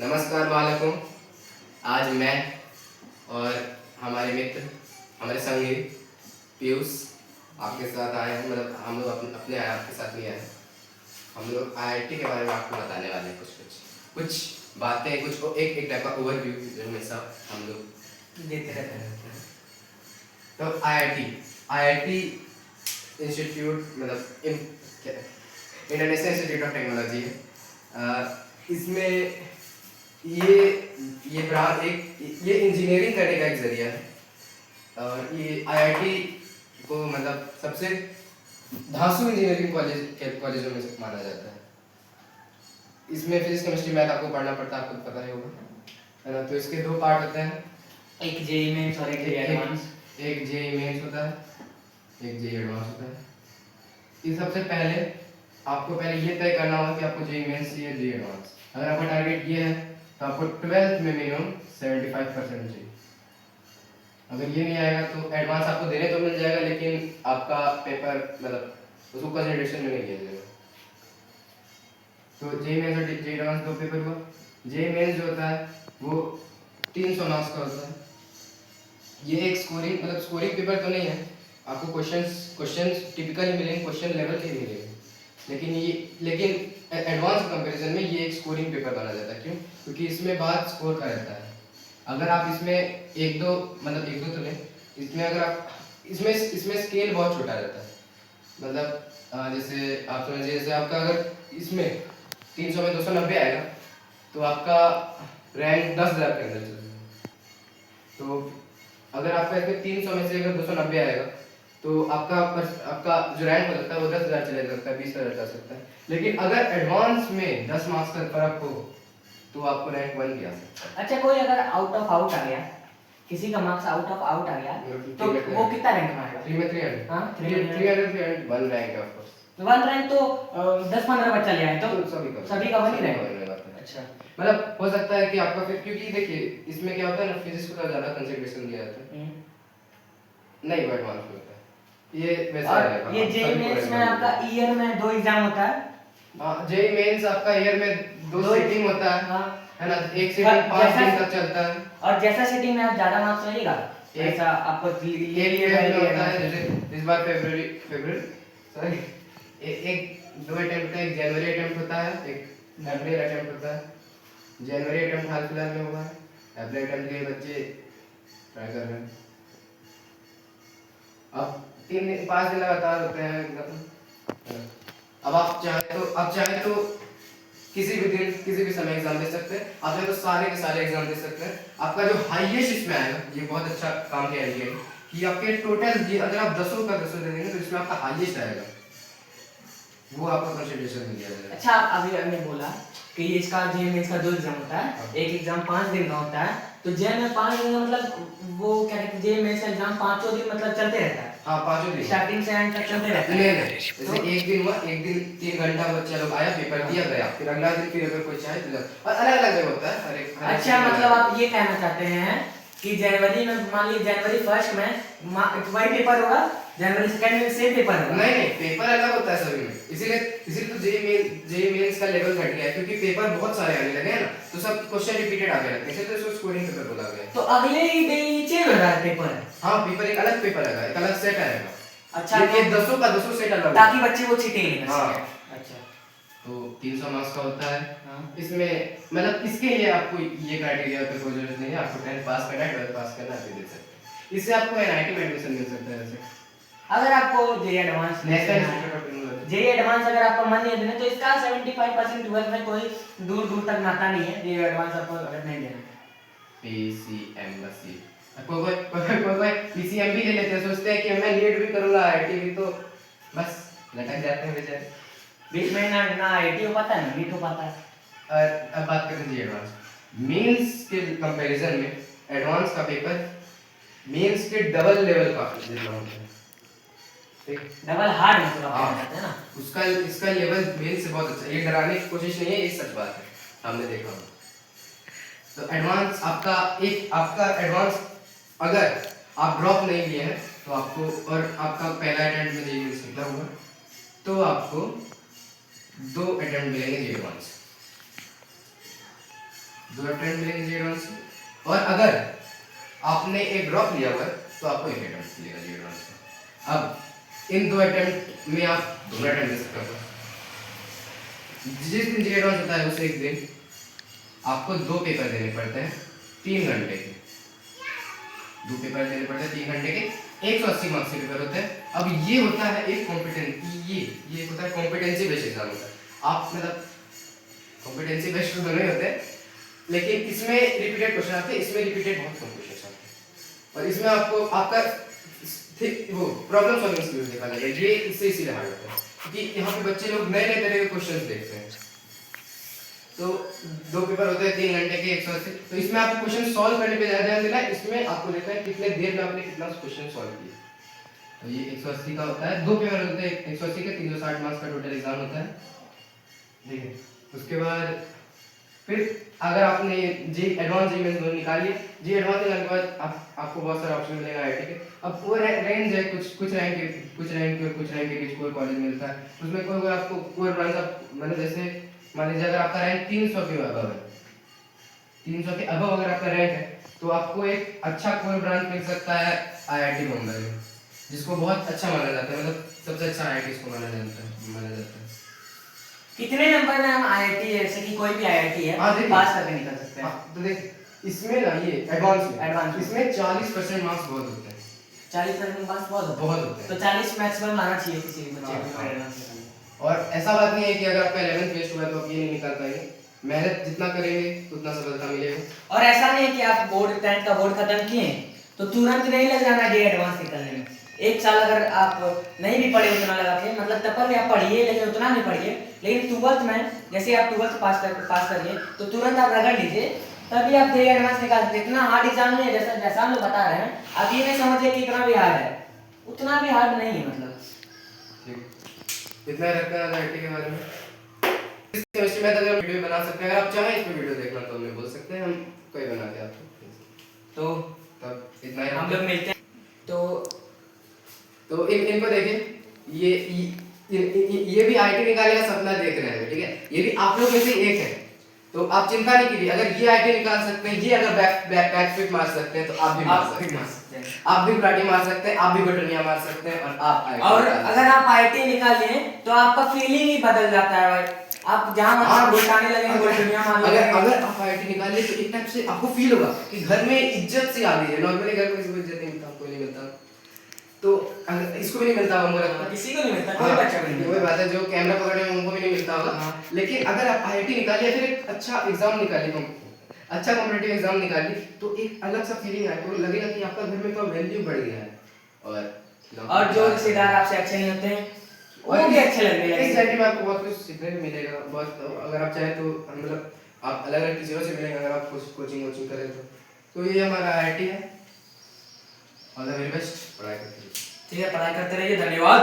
नमस्कार बालकों। आज मैं और हमारे मित्र, हमारे संगी पीयूष आपके साथ आए हैं। मतलब हम लोग अपने आपके साथ नहीं आए हैं। हम लोग आईआईटी के बारे में आपको बताने वाले हैं कुछ बातें, कुछ एक टाइप का ओवरव्यू जो हमेशा हम लोग देते रहते हैं। तो आईआईटी इंस्टीट्यूट मतलब इंटरनेशनल इंस्टीट्यूट ऑफ टेक्नोलॉजी है। इसमें ये ब्रांच ये इंजीनियरिंग करने का एक जरिया है। और ये आईआईटी को मतलब सबसे धांसू इंजीनियरिंग कॉलेजों में से माना जाता है। इसमें फिजिक्स केमिस्ट्री मैथ आपको पढ़ना पड़ता है, आपको पता ही होगा, है ना। तो इसके दो पार्ट होते हैं, एक जेईई मेंस और एक जेईई एडवांस। एक जेईई मेंस होता है, एक जेईई एडवांस होता है। इस सबसे पहले आपको ये तय करना होगा कि आपको जेईई मेंस या जेईई एडवांस। अगर आपका टारगेट ये है तो आपको 12th में मिनिमम 75% चाहिए। अगर ये नहीं आएगा तो एडवांस आपको देने तो मिल जाएगा, लेकिन आपका पेपर मतलब उसको कंसिडरेशन में नहीं लिया जाएगा। तो जेईई मेंस और जेईई एडवांस दो पेपर हुआ। जेईई मेंस जो होता है वो 300 मार्क्स का होता है। ये एक स्कोरिंग पेपर तो नहीं है, आपको क्वेश्चंस टिपिकली मिलेंगे, क्वेश्चन लेवल के मिलेंगे, लेकिन एडवांस कंपैरिजन में ये एक स्कोरिंग पेपर माना जाता है। क्यों? क्योंकि इसमें बात स्कोर का रहता है। अगर आप इसमें एक दो तो नहीं, इसमें अगर आप इसमें स्केल बहुत छोटा रहता है। मतलब जैसे आप समझिए, जैसे आपका अगर इसमें 300 में 290 आएगा तो आपका रैंक 10,000 के अंदर चला जाएगा। तो अगर आपका इसमें 300 में से अगर 290 आएगा तो आपका जो रैंक हो सकता है वो 10,000 चले जा सकता है, 20,000 जा सकता है। लेकिन अगर एडवांस में 10 मार्क्स का फर्क हो तो आपको रैंक 1 भी आ सकता है। अच्छा, कोई अगर आउट ऑफ आउट आ गया, किसी का मार्क्स आउट ऑफ आउट आ गया तो वो कितना रैंक में आएगा? 300। हां, 300 1 रैंक है ऑफ कोर्स। 1 रैंक तो 10-15 बच्चा ले आए तो सभी का 1 ही रहेगा। अच्छा, मतलब हो सकता है कि आपका फिर, क्योंकि देखिए इसमें क्या होता है ना, फिजिक्स को ज्यादा कंसीडरेशन दिया जाता है। नहीं, वो एडवांस में होता है ये वैसा है। ये जेईई मेंस में आपका ईयर में 2 एग्जाम होता है। हां, जेईई मेंस आपका ईयर में 2 सीटिंग होता है। हां, है ना। एक सीटिंग 5 दिन तक चलता है। और जैसा सीटिंग में आप ज्यादा मार्क्स लाइएगा ऐसा आपको ये होता है। जैसे इस बार फरवरी सॉरी एक 2 अटेम्प्ट का, एक जनवरी अटेम्प्ट होता है, एक अप्रैल अटेम्प्ट होता है। जनवरी अटेम्प्ट हाल फिलहाल में हुआ है, अप्रैल अटेम्प्ट के बच्चे ट्राई कर रहे हैं। अब 5 दिन लगातार होते हैं एग्जाम। अब आप चाहे तो किसी भी दिन किसी भी समय एग्जाम दे सकते हैं। आप चाहे तो सारे के सारे एग्जाम दे सकते हैं। आपका जो हाईएस्ट इसमें आएगा, ये बहुत अच्छा काम किया है कि आपके टोटल अगर आप 10 का 10 दे देंगे तो इसमें आपका हाईएस्ट आएगा, वो आपका कंसिडरेशन में लिया जाएगा। अच्छा, आप अभी हमने बोला कि इसका जेईई मेंस का 2 एग्जाम होता है। एक एग्जाम 5 दिन का होता है, तो जेईई में 5 दिन का मतलब वो क्या कहते हैं, जेईई मेंस का एग्जाम 5 दिन मतलब चलते रहता है। हां, 5 दिन स्टार्टिंग से एंड तक चलते रहता है। नहीं, जैसे एक दिन हुआ, एक दिन 3 घंटा बच्चा लोग आया, पेपर दिया, गया। फिर अगला दिन फिर अगर कोई चाहे तो और अलग-अलग जगह होता है हर एक। अच्छा, मतलब आप ये कहना चाहते हैं कि जनवरी में मान लीजिए जनवरी 1 में वही पेपर होगा, जनवरी 2 में सेम पेपर होगा? नहीं, पेपर अलग होता है सभी में। इसीलिए तो जेईई मेंस का लेवल घट गया है, क्योंकि पेपर बहुत सारे आने लगे हैं ना, तो सब क्वेश्चन रिपीटेड आ गए हैं। इसलिए तो इसको स्कोरिंग पेपर बोला गया है। तो अगले ही डे चेंज हो रहा है पेपर? हां, पेपर एक अलग पेपर आएगा, एक अलग सेट आएगा। अच्छा, ये 10 का 10 सेट अलग ताकि बच्चे वो चीटिंग नहीं कर हाँ। सके। अच्छा, तो 300 मार्क्स का होता है। हाँ। इसमें मतलब इसके लिए आपको ये क्राइटेरिया पे कोई जरूरत नहीं है। आपको 10 पास करना है, 12 पास करना है, फिर दे सकते हैं। इससे आपको एनआईटी में एडमिशन मिल सकता है। ऐसे अगर आपको JEE advance national institute of technology, JEE advance अगर आपका मन नहीं है देना, तो इसका 75% 12 में कोई दूर तक नाता नहीं है। जेईई एडवांस आपको अगर नहीं देना पीसीएम बस ये कोई पीसीएम भी ले लेते हैं, सोचते हैं कि मैं नीट भी करूंगा, आईआईटी भी, तो बस लटक जाते हैं बेचारे। बीच में ना आईटी हो पाता है ना नीट हो पाता है। अब बात करते हैं एडवांस मेंस के कंपैरिजन में। एडवांस का पेपर मेंस के डबल लेवल का जितना होता है, ठीक, डबल हार्ड मतलब आप कहते हैं ना। उसका इसका लेवल मेंस से बहुत अच्छा है। ये डराने की कोशिश नहीं है, ये सच बात है, हमने देखा। तो एडवांस आपका एडवांस अगर आप ड्रॉप नहीं लिए हैं तो आपको, और आपका पहला अटेम्प्ट में जेईई मेंस निकला हुआ, तो आपको 2 अटेम्प्ट मिलेंगे जेईई एडवांस। 2 अटेम्प्ट मिलेंगे जी एडवांस के। और अगर आपने एक ड्रॉप लिया हुआ है तो आपको 1 अटेम्प्ट मिलेगा जी एडवांस का। अब इन 2 अटेम्प्ट में आप दोनों अटेम्प्ट दे सकते हो। जिस दिन जी एडवांस होता है उस एक दिन आपको 2 पेपर देने पड़ते हैं 3 घंटे के। 2 पेपर देने पड़ते हैं 3 घंटे के, 180 मार्क्स के पेपर होते हैं। अब ये होता है एक ये होता है कॉम्पिटेंसी बेस्ड एग्जाम होता है। आप मतलब कॉम्पिटेंसी बेस्ड तो दोनों ही होते हैं, लेकिन इसमें रिपीटेड क्वेश्चन आते हैं, इसमें रिपीटेड बहुत कम क्वेश्चन आते हैं। और इसमें आपको आपका वो प्रॉब्लम सॉल्विंग स्किल्स देखा जाएगा, ये इससे इसीलिए हार्ड होता है क्योंकि यहाँ पे बच्चे लोग नए नए तरह के क्वेश्चंस देखते हैं। तो 2 पेपर होते हैं 3 घंटे के 180। तो इसमें आपको क्वेश्चन सॉल्व करने पे ज्यादा ध्यान देना है। इसमें आपको देखना है कितने देर में आपने कितना क्वेश्चन सॉल्व किया। तो ये 180 का होता है, 2 पेपर होते हैं 180 के, 360 मार्क्स का टोटल एग्जाम होता है, ठीक है। उसके बाद फिर अगर आपने जी एडवांस जी मेंस दोनों निकाल लिए, जी एडवांस निकालने के बाद आपको बहुत सारे ऑप्शन मिलेगा आईआईटी के। अब वो रेंज है, कुछ रैंक के बीच कोई कॉलेज मिलता है, उसमें कोई आपको कोई ब्रांच आप मतलब जैसे मान लीजिए अगर आपका रैंक 300 के अबव है, 300 के अबव अगर आपका रैंक है तो आपको एक अच्छा कोर ब्रांच मिल सकता है आईआईटी बॉम्बे में, जिसको बहुत अच्छा माना जाता है, मतलब सबसे अच्छा आईआईटी इसको माना जाता है। कितने नंबर में हम आईआईटी जैसे कि कोई भी आईआईटी है पास करके निकल सकते हैं? तो देख इसमें ना ये एडवांस इसमें 40% मार्क्स बहुत होते हैं। 40% मार्क्स बहुत होते हैं। तो 40 मैक्सिमम लाना चाहिए किसी भी बच्चे को एडवांस निकालने। और ऐसा बात नहीं है कि अगर आपका 11th वेस्ट हुआ तो आप ये नहीं निकाल पाएंगे, मेहनत जितना करेंगे उतना सफलता मिलेगा। और ऐसा नहीं है कि आप बोर्ड 10th का बोर्ड खत्म किए तो तुरंत नहीं लग जाना जे एडवांस निकलने में। 1 साल अगर आप नहीं भी पढ़े उतना लगा के, मतलब तब पर आप पढ़िए लेकिन उतना नहीं पढ़िए, लेकिन 12th में जैसे आप 12th पास करिए तो तुरंत आप रगड़ लीजिए, तभी आप जे एडवांस निकाल सकते। इतना हार्ड एग्जाम नहीं है जैसा हम लोग बता रहे हैं। आप ये नहीं समझिए कि इतना भी हार्ड है, उतना भी हार्ड नहीं है। मतलब इतना रखना है आईआईटी के बारे में। इस केमिस्ट्री में अगर वीडियो बना सकते हैं, अगर आप चाहें इस पे वीडियो देखना तो हमें बोल सकते हैं, हम कोई बना के आपको। तो तब इतना ही हम लोग मिलते हैं। तो इनको देखिए, ये भी आईटी निकालने का सपना देख रहे हैं, ठीक है। ये भी आप लोग में से एक है, तो आप चिंता नहीं कीजिए। अगर ये आईटी निकाल सकते हैं, ये अगर बैक फ्लिप मार सकते हैं तो आप भी मार सकते हैं, आप भी ब्राडी मार सकते हैं, आप भी बटनिया मार सकते हैं, और आप और अगर आप आईटी निकाल लिए तो आपका फीलिंग ही बदल जाता है भाई। आप जहां घुटाने लगेंगे बटनिया मार लेंगे। अगर आप आईटी निकाल लिए तो एक टाइप से आपको फील होगा कि घर में इज्जत सी आ गई है। नॉर्मली घर में किसी को इज्जत नहीं मिलता, कोई नहीं मिलता, तो इसको भी नहीं मिलता होगा, किसी को नहीं मिलता, कोई बच्चा भी नहीं। वही बात है, जो कैमरा पकड़े हैं उनको भी नहीं मिलता होगा। लेकिन अगर आप आईआईटी निकालिए, फिर एक अच्छा एग्जाम निकालिए, अच्छा कॉम्पिटिटिव एग्जाम निकालिए, तो एक अलग सा फीलिंग आएगा, तो लगेगा कि आपका घर में तो वैल्यू बढ़ गया है। और जो रिश्तेदार आपसे अच्छे नहीं होते हैं वो भी अच्छे लगने लगेंगे। इस जर्नी में आपको बहुत कुछ सीखने को मिलेगा, बहुत। अगर आप चाहें तो मतलब आप अलग अलग टीचरों से मिलेंगे अगर आप कोचिंग करें तो ये हमारा आईआईटी है। ऑल द वेरी बेस्ट, पढ़ाई करते रहिए। ठीक है, पढ़ाई करते रहिए। धन्यवाद।